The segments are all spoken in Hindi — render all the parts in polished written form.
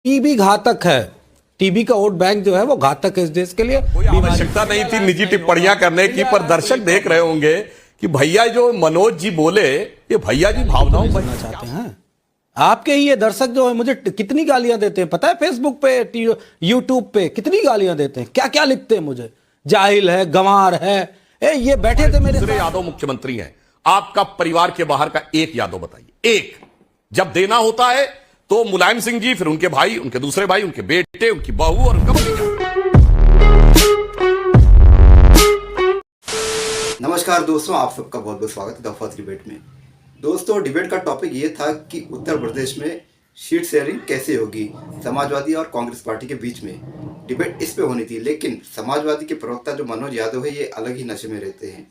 टीबी घातक है। टीबी का वोट बैंक जो है वो घातक है इस देश के लिए। कोई आवश्यकता नहीं थी निजी टिप्पणियां करने की, पर दर्शक देख रहे होंगे कि भैया जो मनोज जी बोले, ये भैया जी भावनाओं पर सुनना चाहते हैं। आपके ही ये दर्शक जो है मुझे कितनी गालियां देते हैं पता है, फेसबुक पे यूट्यूब पे कितनी गालियां देते हैं, क्या क्या लिखते हैं मुझे, जाहिल है, गंवार है। ये बैठे थे मेरे दूसरे यादव मुख्यमंत्री हैं, आपका परिवार के बाहर का एक यादव बताइए। एक जब देना होता है तो मुलायम सिंह जी, फिर उनके भाई, उनके दूसरे भाई, उनके बेटे, उनकी बहू और उनका भतीजा। नमस्कार दोस्तों, आप सबका बहुत बहुत स्वागत है द फर्स्ट डिबेट में। दोस्तों, डिबेट का टॉपिक ये था कि उत्तर प्रदेश में सीट शेयरिंग कैसे होगी समाजवादी और कांग्रेस पार्टी के बीच में। डिबेट इस पे होनी थी, लेकिन समाजवादी के प्रवक्ता जो मनोज यादव है ये अलग ही नशे में रहते हैं।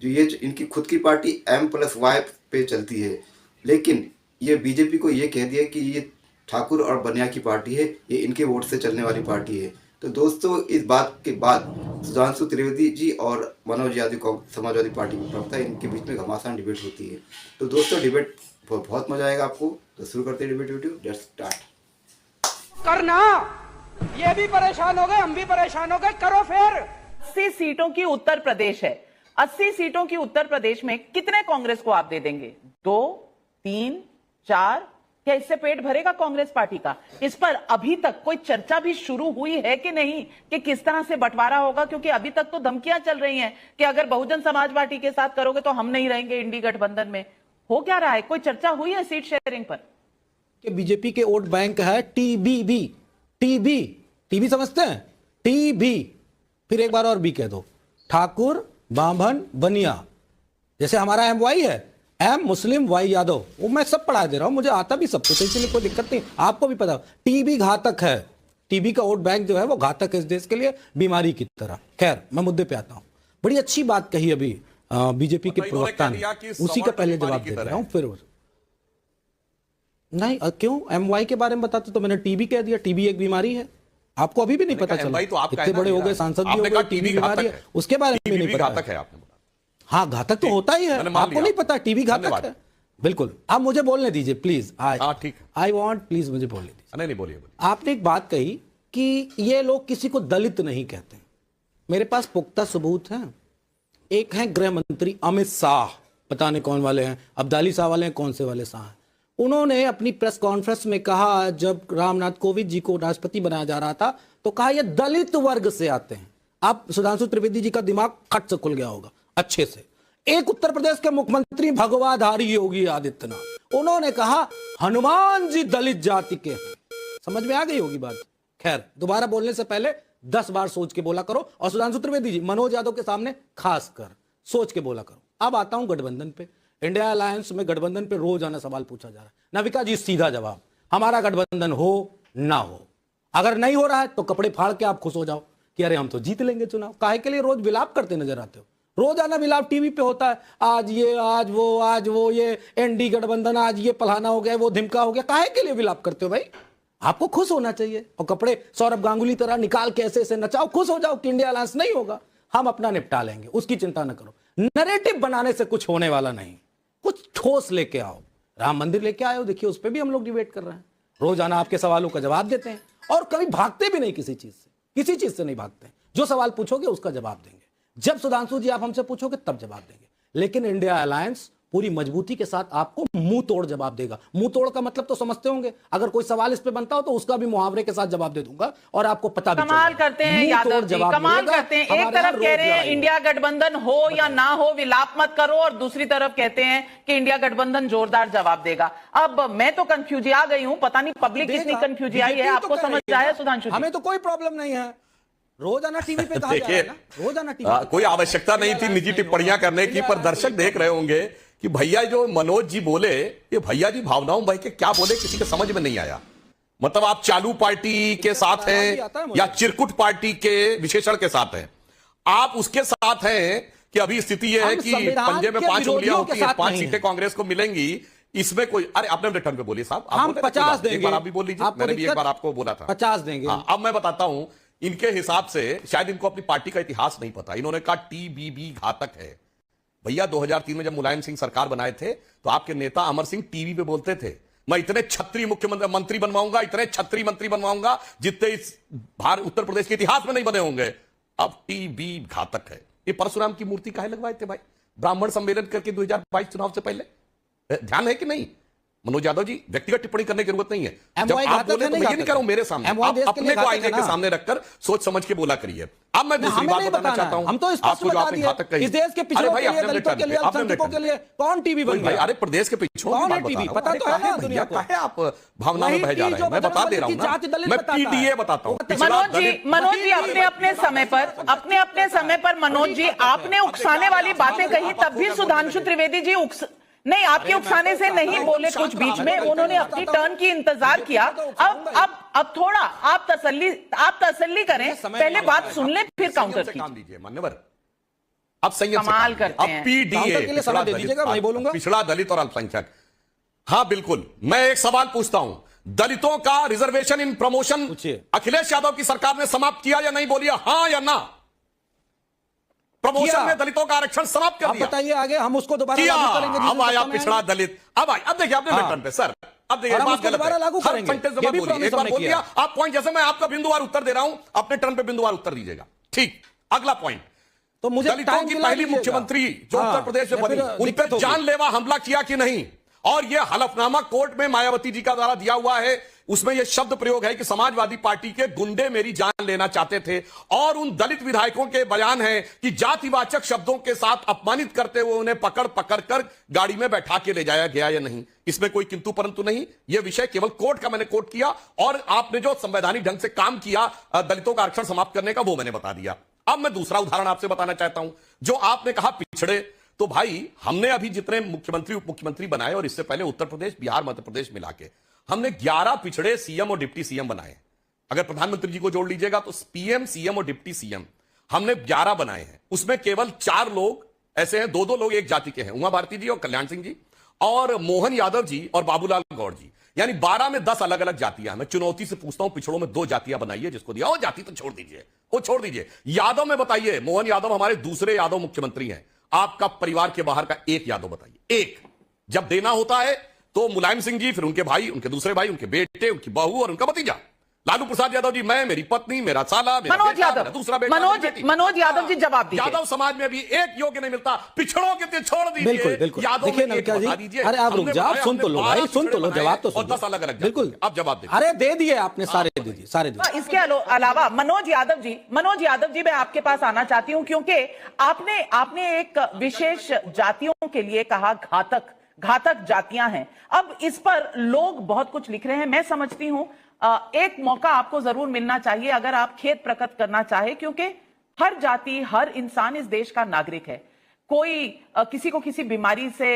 जो इनकी खुद की पार्टी M+Y पे चलती है, लेकिन ये बीजेपी को ये कह दिया कि ये ठाकुर और बनिया की पार्टी है, ये इनके वोट से चलने वाली पार्टी है। तो दोस्तों, इस बात के बाद सुधांशु त्रिवेदी जी और मनोज यादव समाजवादी पार्टी के प्रवक्ता, इनके बीच में घमासान डिबेट होती है। तो दोस्तों, डिबेट बहुत मजा आएगा आपको। तो शुरू करते हैं डिबेट वीडियो, लेट्स स्टार्ट। करना, ये भी परेशान हो गए, हम भी परेशान हो गए, करो फिर। 80 सीटों की उत्तर प्रदेश है। 80 सीटों की उत्तर प्रदेश में कितने कांग्रेस को आप दे देंगे? 2, 3, 4? क्या इससे पेट भरेगा कांग्रेस पार्टी का? इस पर अभी तक कोई चर्चा भी शुरू हुई है कि नहीं, कि किस तरह से बंटवारा होगा? क्योंकि अभी तक तो धमकियां चल रही हैं कि अगर बहुजन समाज पार्टी के साथ करोगे तो हम नहीं रहेंगे इंडी गठबंधन में। हो क्या रहा है? कोई चर्चा हुई है सीट शेयरिंग पर? कि बीजेपी के वोट बैंक है टीबीबी। टीबी समझते हैं? टीबी, फिर एक बार और बी कह दो, ठाकुर, बाभन, बनिया। जैसे हमारा MY है, M मुस्लिम, Y यादव, वो मैं सब पढ़ा दे रहा हूं, मुझे आता भी सब कुछ, इसलिए कोई दिक्कत नहीं। आपको भी पता, टीबी घातक है। टीबी का वोट बैंक जो है वो घातक है इस देश के लिए, बीमारी की तरह। खैर, मैं मुद्दे पे आता हूं। बड़ी अच्छी बात कही अभी बीजेपी के प्रवक्ता ने, उसी का पहले जवाब दे रहा हूं। फिर नहीं, क्यों MY के बारे में बताते तो मैंने टीबी कह दिया। टीबी एक बीमारी है, आपको अभी भी नहीं पता चला? इतने बड़े हो गए, सांसद भी हो गए, टीबी बीमारी है, उसके बारे में नहीं पता। हाँ, घातक तो होता ही है, आपको नहीं पता टीबी घातक है? बिल्कुल। आप मुझे बोलने दीजिए प्लीज। आई वांट, प्लीज मुझे बोलने दीजिए। नहीं बोलिए। आपने एक बात कही कि ये लोग किसी को दलित नहीं कहते। मेरे पास पुख्ता सबूत हैं। एक है गृह मंत्री अमित शाह, पता नहीं कौन वाले हैं, अब्दाली शाह वाले हैं, कौन से वाले शाह हैं। उन्होंने अपनी प्रेस कॉन्फ्रेंस में कहा, जब रामनाथ कोविंद जी को राष्ट्रपति बनाया जा रहा था, तो कहा ये दलित वर्ग से आते हैं। आप सुधांशु त्रिवेदी जी का दिमाग खट से खुल गया होगा अच्छे से। एक उत्तर प्रदेश के मुख्यमंत्री भगवाधारी योगी आदित्यनाथ, उन्होंने कहा हनुमान जी दलित जाति के हैं। समझ में आ गई होगी बात? खैर, दोबारा बोलने से पहले 10 बार सोच के बोला करो। और सुधांशु त्रिवेदी जी, मनोज यादव के सामने खासकर सोच के बोला करो। अब आता हूं गठबंधन पे। इंडिया अलायंस में गठबंधन पे रोजाना सवाल पूछा जा रहा है। नविका जी, सीधा जवाब, हमारा गठबंधन हो ना हो। अगर नहीं हो रहा है तो कपड़े फाड़ के आप खुश हो जाओ कि अरे हम तो जीत लेंगे चुनाव। काहे के लिए रोज विलाप करते नजर आते हो? रोजाना विलाप टीवी पे होता है, आज ये, आज वो, ये एनडी गठबंधन, आज ये फलाना हो गया, वो धिमका हो गया। काहे के लिए विलाप करते हो भाई? आपको खुश होना चाहिए और कपड़े सौरभ गांगुली तरह निकाल के ऐसे नचाओ, खुश हो जाओ कि इंडिया अलायंस नहीं होगा, हम अपना निपटा लेंगे, उसकी चिंता न करो। नैरेटिव बनाने से कुछ होने वाला नहीं, कुछ ठोस लेके आओ। राम मंदिर लेके आए हो, देखिए उस पर भी हम लोग डिबेट कर रहे हैं। रोजाना आपके सवालों का जवाब देते हैं और कभी भागते भी नहीं किसी चीज से, किसी चीज से नहीं भागते। जो सवाल पूछोगे उसका जवाब देंगे। जब सुधांशु जी आप हमसे पूछोगे तब जवाब देंगे। लेकिन इंडिया अलायंस पूरी मजबूती के साथ आपको मुंह तोड़ जवाब देगा। मुंह तोड़ का मतलब तो समझते होंगे, अगर कोई सवाल इस पे बनता हो तो उसका भी मुहावरे के साथ जवाब दे दूंगा और आपको पता भी कमाल करते हैं यादव जी, कमाल करते हैं। एक तरफ कह रहे हैं इंडिया गठबंधन हो या ना हो विलाप मत करो, और दूसरी तरफ कहते हैं कि इंडिया गठबंधन जोरदार जवाब देगा। अब मैं तो कंफ्यूज आ गई हूं, पता नहीं पब्लिक कितनी कंफ्यूज आई है। आपको समझ आया सुधांशु जी? हमें तो कोई प्रॉब्लम नहीं है, रोजाना टीवी पे कहा जा रहा है ना, रोजाना टीवी। कोई आवश्यकता नहीं थी निजी टिप्पणियां करने की, पर दर्शक देख रहे होंगे कि भैया जो मनोज जी बोले, ये भैया जी भावनाओं भाई के क्या बोले, किसी के समझ में नहीं आया। मतलब आप चालू पार्टी के साथ हैं या चिरकुट पार्टी के विशेषण के साथ हैं? आप उसके साथ हैं कि अभी स्थिति यह है कि पंजे में 5 उंगलियां होती हैं, 5 सीटें कांग्रेस को मिलेंगी, इसमें कोई, अरे आपने रिटर्न पे बोली साहब, हम 50 देंगे। एक बार आप भी बोल लीजिए, मैंने भी एक बार आपको बोला था 50 देंगे। अब मैं बताता हूं, इनके हिसाब से शायद इनको अपनी पार्टी का इतिहास नहीं पता। इन्होंने कहा टीबीबी घातक है। भैया 2003 में जब मुलायम सिंह सरकार बनाए थे तो आपके नेता अमर सिंह टीवी पे बोलते थे मैं इतने छत्री मुख्यमंत्री मंत्री बनवाऊंगा, इतने छत्री मंत्री बनवाऊंगा जितने इस भारत उत्तर प्रदेश के इतिहास में नहीं बने होंगे। अब टीबी घातक है। ये परशुराम की मूर्ति काहे लगवाए थे भाई ब्राह्मण सम्मेलन करके 2022 चुनाव से पहले? ध्यान है कि नहीं? मनोज यादव जी, व्यक्तिगत टिप्पणी करने की जरूरत नहीं है। जब आप बोले तो मैं ये नहीं कह रहा हूं मेरे सामने, आप अपने को आईने के सामने रखकर सोच समझ के बोला करिए। अब मैं दूसरी बात बताना चाहता हूं। हम तो आपको जो आपने घातक कही, इस देश के पिछड़ों के लिए, दलितों के लिए, अल्पसंख्यकों के लिए कौन टीवी बन गया? अरे प्रदेश के पिछड़ों कौन है टीवी? पता तो है दुनिया को। काहे आप भावना में बह जा रहे हैं? मैं बता दे रहा हूं ना, मैं पीडीए बताता हूं। मनोज जी अपने अपने समय पर मनोज जी आपने उकसाने वाली बातें कही, तब भी सुधांशु त्रिवेदी जी नहीं, आपके उकसाने से नहीं बोले कुछ बीच में, उन्होंने अपनी टर्न की इंतजार किया। अब थोड़ा आप तसल्ली करें, पहले बात सुन लें फिर काउंटर कीजिए। मान्यवर, अब संयम कमाल करते हैं। अब पीडीए के लिए सलाह दे दीजिएगा, मैं बोलूंगा। पिछड़ा, दलित और अल्पसंख्यक। हाँ बिल्कुल, मैं एक सवाल पूछता हूं, दलितों का reservation in promotion Akhilesh Yadav की सरकार ने समाप्त किया या नहीं? बोलिए हाँ या ना। प्रमोशन में दलितों का आरक्षण समाप्त कर दिया। बताइए आगे, हम उसको दोबारा लागू करेंगे। अब आया पिछड़ा दलित, अब देखिए आपने टर्न पे सर, अब देखिए बात गलत है। लागू करेंगे। एक बार बोल दिया आप पॉइंट, जैसे मैं आपका बिंदुवार उत्तर दे रहा हूं, अपने टर्न पे बिंदुवार उत्तर दीजिएगा। ठीक, अगला पॉइंट, तो मुझे दलितों की पहली मुख्यमंत्री जो उत्तर प्रदेश में बनी, उन पर जानलेवा हमला किया कि नहीं? और यह हलफनामा कोर्ट में मायावती जी का द्वारा दिया हुआ है, उसमें यह शब्द प्रयोग है कि समाजवादी पार्टी के गुंडे मेरी जान लेना चाहते थे। और उन दलित विधायकों के बयान है कि जातिवाचक शब्दों के साथ अपमानित करते हुए उन्हें पकड़ कर गाड़ी में बैठा के ले जाया गया या नहीं। इसमें कोई किंतु परंतु नहीं, यह विषय केवल कोर्ट का मैंने कोट किया, और आपने जो संवैधानिक ढंग से काम किया दलितों का आरक्षण समाप्त करने का, वो मैंने बता दिया। अब मैं दूसरा उदाहरण आपसे बताना चाहता हूं। जो आपने कहा पिछड़े, तो भाई हमने अभी जितने मुख्यमंत्री उप मुख्यमंत्री बनाए, और इससे पहले उत्तर प्रदेश, बिहार, मध्य प्रदेश मिला के हमने 11 पिछड़े सीएम और डिप्टी सीएम बनाए। अगर प्रधानमंत्री जी को जोड़ लीजिएगा तो पीएम, सीएम और डिप्टी सीएम हमने 11 बनाए हैं। उसमें केवल 4 लोग ऐसे हैं, 2-2 लोग एक जाति के हैं, उमा भारती जी और कल्याण सिंह जी, और मोहन यादव जी और बाबूलाल गौड़ जी। यानी 12 में 10 अलग अलग जातियां। मैं चुनौती से पूछता हूं, पिछड़ों में 2 जातियां बनाइए, जिसको दिया वो जाति तो छोड़ दीजिए, वो छोड़ दीजिए। यादव में बताइए, मोहन यादव हमारे दूसरे यादव मुख्यमंत्री हैं, आपका परिवार के बाहर का एक यादव बताइए। एक, जब देना होता है तो मुलायम सिंह जी, फिर उनके भाई, उनके दूसरे भाई, उनके बेटे, उनकी बहू और उनका भतीजा लालू प्रसाद यादव जी, मैं, मेरी पत्नी, मेरा साला, मेरा मनोज बेटा, यादव, मेरा दूसरा बेटा, मनोज यादव जी जवाब दीजिए। यादव समाज में भी एक योग्य नहीं मिलता, पिछड़ों के छोड़ दीजिए। बिल्कुल बिल्कुल, यादव देखिए में एक नलका बता जी, दीजिए। अरे आप रुक जाओ, सुन तो लो भाई, सुन तो लो, जवाब तो और 10 अलग अलग बिल्कुल, आप जवाब दीजिए। अरे दे दिए आपने, सारे दे दिए, सारे दे। इसके अलावा मनोज यादव जी मैं आपके पास आना चाहती हूं, क्योंकि आपने एक विशेष जातियों के लिए कहा घातक जातियां हैं। अब इस पर लोग बहुत कुछ लिख रहे हैं। मैं समझती हूं एक मौका आपको जरूर मिलना चाहिए अगर आप खेद प्रकट करना चाहे, क्योंकि हर जाति, हर इंसान इस देश का नागरिक है। कोई किसी को किसी बीमारी से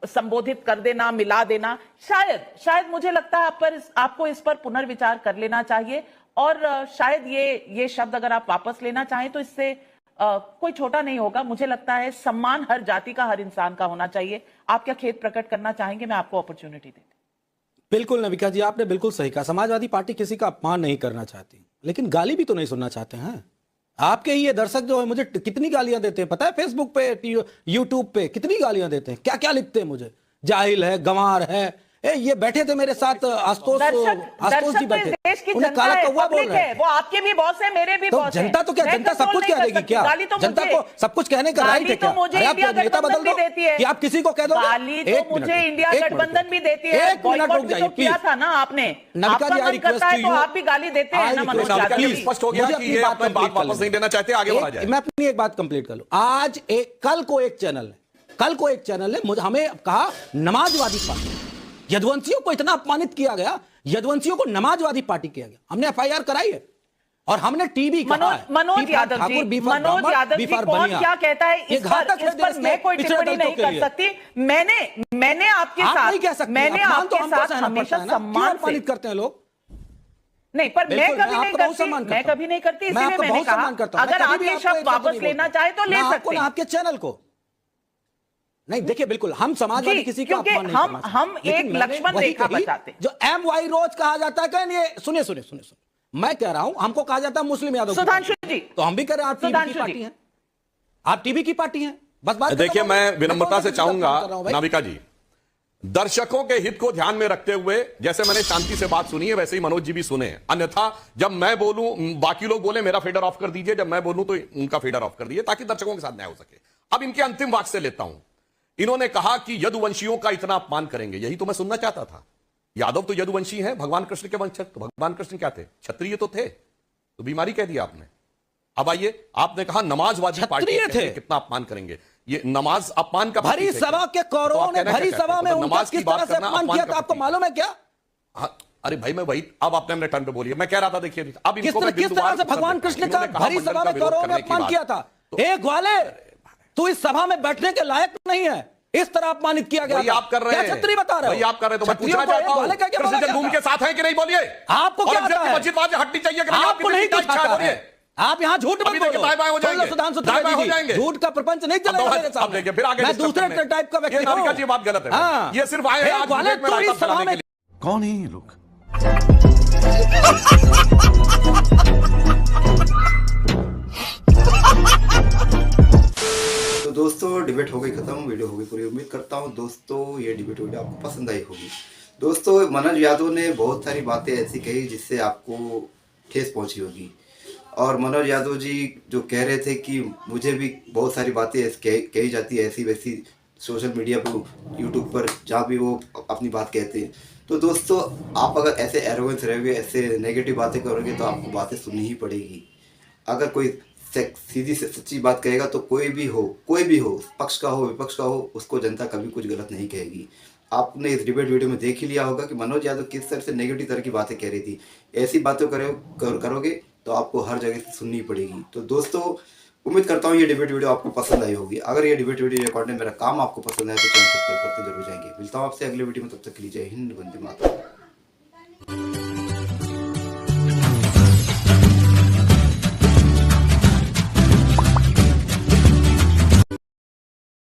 संबोधित कर देना, मिला देना, शायद मुझे लगता है आपको इस पर पुनर्विचार कर लेना चाहिए। और शायद ये शब्द अगर आप वापस लेना चाहें तो इससे कोई छोटा नहीं होगा। मुझे लगता है सम्मान हर जाति का, हर इंसान का होना चाहिए। आप क्या खेद प्रकट करना चाहेंगे? मैं आपको अपॉर्चुनिटी देती। बिल्कुल नविका जी, आपने बिल्कुल सही कहा। समाजवादी पार्टी किसी का अपमान नहीं करना चाहती, लेकिन गाली भी तो नहीं सुनना चाहते हैं। आपके ही ये दर्शक जो है मुझे कितनी गालियां देते हैं पता है? फेसबुक पे, यूट्यूब पे कितनी गालियां देते हैं, क्या क्या लिखते हैं मुझे, जाहिल है, गंवार है। ये बैठे थे मेरे साथ, आशुतोष जी बैठे, उन्हें काला कौवा बोल रहे हैं। वो आपके भी बॉस है, मेरे भी बॉस है। जनता तो क्या, जनता सब कुछ कह देगी क्या? जनता को सब कुछ कहने का राइट है क्या? अरे आप नेता बदल दो कि आप किसी को कह दो। मुझे इंडिया गठबंधन भी देती है। एक मिनट रुक जाइए किया था ना आपने, आपका मन करता है तो आप भी गाली देते हैं ना मनोज यादव जी। स्पष्ट हो गया कि ये अपनी बात वापस नहीं लेना चाहते, आगे बढ़ा जाए। मैं अपनी एक बात कंप्लीट कर लूं। आज कल को एक चैनल ने हमें कहा नमाजवादी पार्टी, यदुवंशियों को इतना अपमानित किया गया, यदुवंशियों को नमाजवादी पार्टी किया गया। हमने एफआईआर कराई है और हमने टीवी मनोज यादव जी कौन क्या कहता है इस पर मैं कोई टिप्पणी नहीं कर सकती। मैंने आपके साथ हमेशा सम्मान से करते हैं लोग। नहीं, पर मैं कभी नहीं करती, इसलिए मैंने कहा अगर आप ये शब्द वापस लेना चाहे तो ले सकते हैं। आपके चैनल को नहीं, देखिए बिल्कुल हम समाजवादी किसी का अपमान नहीं करना चाहते। हम एक लक्ष्मण रेखा बचाते हैं। जो MY रोज कहा जाता है, कहें ये सुनिए, मैं कह रहा हूं हमको कहा जाता है मुस्लिम यादव सुधांशु जी, तो हम भी कह रहे हैं आप टीवी की पार्टी हैं, आप टीवी की पार्टी हैं। बस बात देखिए, मैं विनम्रता से चाहूंगा नाविका जी, दर्शकों के हित को ध्यान में रखते हुए, जैसे मैंने शांति से बात सुनी है वैसे ही मनोज जी भी सुने, अन्यथा जब मैं बोलूं बाकी लोग बोले मेरा फेडर ऑफ कर दीजिए, जब मैं बोलूं तो उनका फेडर ऑफ कर दीजिए, ताकि दर्शकों के साथ न्याय हो सके। अब इनके अंतिम वाक्य से लेता हूं। इन्होंने कहा कि यदुवंशियों का इतना अपमान करेंगे, यही तो मैं सुनना चाहता था। यादव तो यदुवंशी हैं, भगवान कृष्ण के वंशज। तो भगवान कृष्ण क्या थे? क्षत्रिय तो थे, तो बीमारी कह दिया आपने। अब आइए, आपने कहा नमाजवादी पार्टी थे, कितना अपमान करेंगे। ये नमाज अपमान का भरी सभा के कौरवों ने भरी सभा में उनका किस तरह से अपमान किया था, आपको मालूम है क्या? हाँ, अरे भाई मैं वही, अब आपने अपने टर्न पे बोली, मैं कह रहा था देखिए अब किस तरह से भगवान कृष्ण का भरी सभा में कौरवों ने अपमान किया था। एक ग्वाले, तू इस सभा में बैठने के लायक नहीं है, इस तरह अपमानित किया गया था। आप कर रहे हैं, छत्री बता रहे हो, आप कर रहे हैं। तो मैं पूछना चाहता हूं, कृष्ण जन्मभूमि के साथ है कि नहीं, बोलिए। आपको क्या आता है? मस्जिद बात हटनी चाहिए कि नहीं? आपको नहीं कुछ आता है। आप यहाँ झूठ मत बोलो, हो जाएंगे, झूठ का प्रपंच नहीं चलेगा मेरे सामने। फिर आगे मैं दूसरे टाइप का व्यक्ति हूं। ये बात गलत है। ये सिर्फ आए आज वाले तो इस सभा में कौन है ये लोग? तो दोस्तों डिबेट हो गई खत्म, वीडियो हो गई पूरी। उम्मीद करता हूँ दोस्तों ये डिबेट वीडियो आपको पसंद आई होगी। दोस्तों मनोज यादव ने बहुत सारी बातें ऐसी कही जिससे आपको ठेस पहुंची होगी। और मनोज यादव जी जो कह रहे थे कि मुझे भी बहुत सारी बातें कही जाती है ऐसी वैसी सोशल मीडिया पर, यूट्यूब पर, जहाँ भी वो अपनी बात कहते हैं। तो दोस्तों आप अगर ऐसे एरोगेंस रहोगे, ऐसे नेगेटिव बातें करोगे तो आपको बातें सुननी ही पड़ेगी। अगर कोई सीधी से सच्ची बात कहेगा तो कोई भी हो, पक्ष का हो विपक्ष का हो, उसको जनता कभी कुछ गलत नहीं कहेगी। आपने इस डिबेट वीडियो में देख ही लिया होगा कि मनोज यादव किस तरह से नेगेटिव तरह की बातें कह रही थी। ऐसी बातें करोगे तो आपको हर जगह से सुननी पड़ेगी। तो दोस्तों उम्मीद करता हूँ ये डिबेट वीडियो आपको पसंद आई होगी। अगर ये डिबेट वीडियो रिकॉर्ड में मेरा काम आपको पसंद आए तो चैनल सब्सक्राइब करते जरूर जाएंगे। मिलता हूँ आपसे अगले वीडियो में, तब तक के लिए जय हिंद, वंदे मातरम।